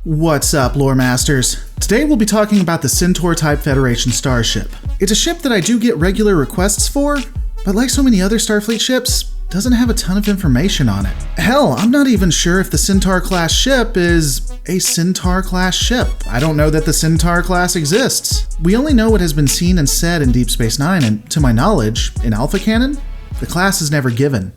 What's up, Lore Masters? Today we'll be talking about the Centaur Type Federation Starship. It's a ship that I do get regular requests for, but like so many other Starfleet ships, doesn't have a ton of information on it. Hell, I'm not even sure if the Centaur class ship is a Centaur class ship. I don't know that the Centaur class exists. We only know what has been seen and said in Deep Space Nine, and to my knowledge, in Alpha canon, the class is never given.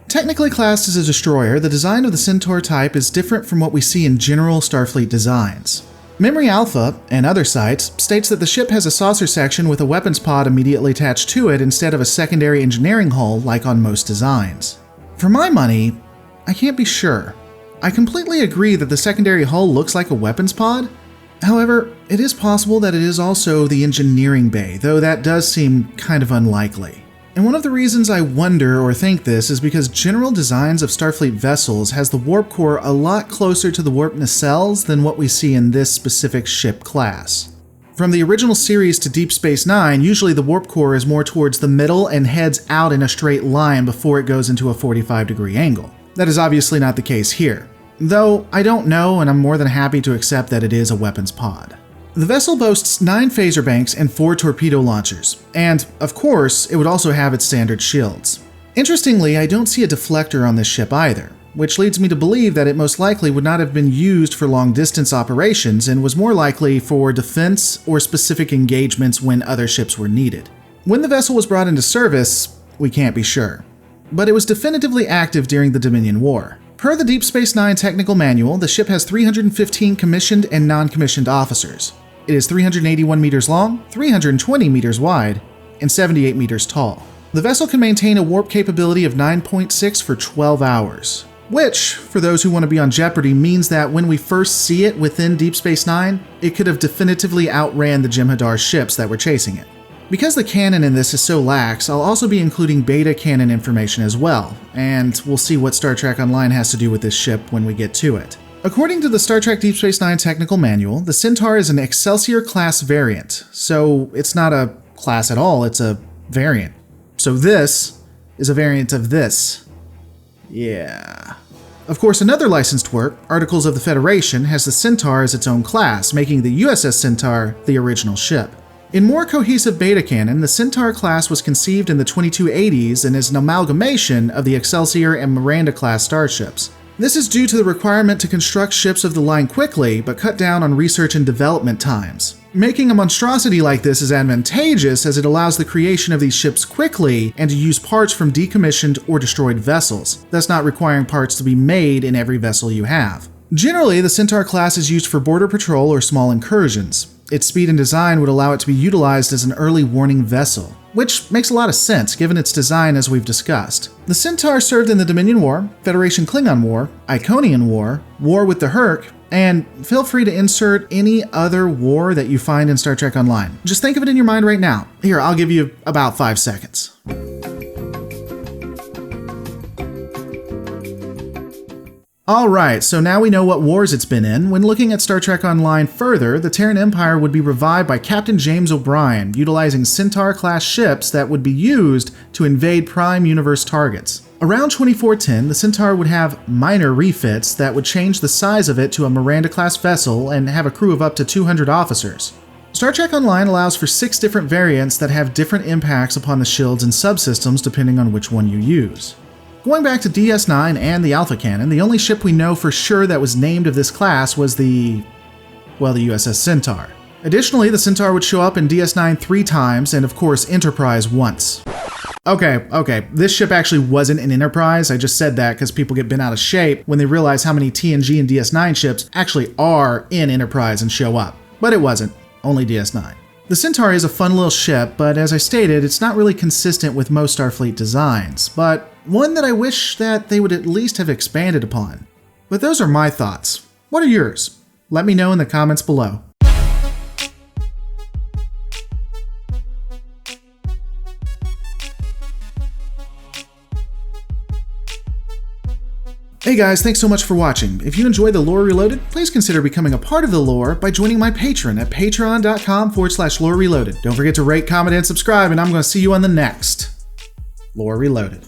Technically classed as a destroyer, the design of the Centaur type is different from what we see in general Starfleet designs. Memory Alpha, and other sites, states that the ship has a saucer section with a weapons pod immediately attached to it instead of a secondary engineering hull like on most designs. For my money, I can't be sure. I completely agree that the secondary hull looks like a weapons pod. However, it is possible that it is also the engineering bay, though that does seem kind of unlikely. And one of the reasons I wonder or think this is because general designs of Starfleet vessels has the warp core a lot closer to the warp nacelles than what we see in this specific ship class. From the original series to Deep Space Nine, usually the warp core is more towards the middle and heads out in a straight line before it goes into a 45-degree angle. That is obviously not the case here, though I don't know and I'm more than happy to accept that it is a weapons pod. The vessel boasts 9 phaser banks and 4 torpedo launchers, and, of course, it would also have its standard shields. Interestingly, I don't see a deflector on this ship either, which leads me to believe that it most likely would not have been used for long-distance operations and was more likely for defense or specific engagements when other ships were needed. When the vessel was brought into service, we can't be sure, but it was definitively active during the Dominion War. Per the Deep Space Nine technical manual, the ship has 315 commissioned and non-commissioned officers. It is 381 meters long, 320 meters wide, and 78 meters tall. The vessel can maintain a warp capability of 9.6 for 12 hours, which, for those who want to be on Jeopardy, means that when we first see it within Deep Space Nine, it could have definitively outran the Jem'Hadar ships that were chasing it. Because the canon in this is so lax, I'll also be including beta canon information as well, and we'll see what Star Trek Online has to do with this ship when we get to it. According to the Star Trek Deep Space Nine technical manual, the Centaur is an Excelsior class variant, so it's not a class at all, it's a variant. So this is a variant of this. Yeah. Of course, another licensed work, Articles of the Federation, has the Centaur as its own class, making the USS Centaur the original ship. In more cohesive beta canon, the Centaur class was conceived in the 2280s and is an amalgamation of the Excelsior and Miranda class starships. This is due to the requirement to construct ships of the line quickly, but cut down on research and development times. Making a monstrosity like this is advantageous as it allows the creation of these ships quickly and to use parts from decommissioned or destroyed vessels, thus not requiring parts to be made in every vessel you have. Generally, the Centaur class is used for border patrol or small incursions. Its speed and design would allow it to be utilized as an early warning vessel, which makes a lot of sense given its design as we've discussed. The Centaur served in the Dominion War, Federation Klingon War, Iconian War, War with the Herc, and feel free to insert any other war that you find in Star Trek Online. Just think of it in your mind right now. Here, I'll give you about 5 seconds. Alright, so now we know what wars it's been in. When looking at Star Trek Online further, the Terran Empire would be revived by Captain James O'Brien, utilizing Centaur-class ships that would be used to invade prime universe targets. Around 2410, the Centaur would have minor refits that would change the size of it to a Miranda-class vessel and have a crew of up to 200 officers. Star Trek Online allows for 6 different variants that have different impacts upon the shields and subsystems depending on which one you use. Going back to DS9 and the Alpha canon, the only ship we know for sure that was named of this class was the USS Centaur. Additionally, the Centaur would show up in DS9 3 times, and of course Enterprise once. Okay, this ship actually wasn't in Enterprise, I just said that because people get bent out of shape when they realize how many TNG and DS9 ships actually are in Enterprise and show up. But it wasn't, only DS9. The Centaur is a fun little ship, but as I stated, it's not really consistent with most Starfleet designs, but one that I wish that they would at least have expanded upon. But those are my thoughts. What are yours? Let me know in the comments below. Hey guys, thanks so much for watching. If you enjoy the Lore Reloaded, please consider becoming a part of the lore by joining my Patreon at patreon.com/Lore Reloaded. Don't forget to rate, comment, and subscribe, and I'm going to see you on the next Lore Reloaded.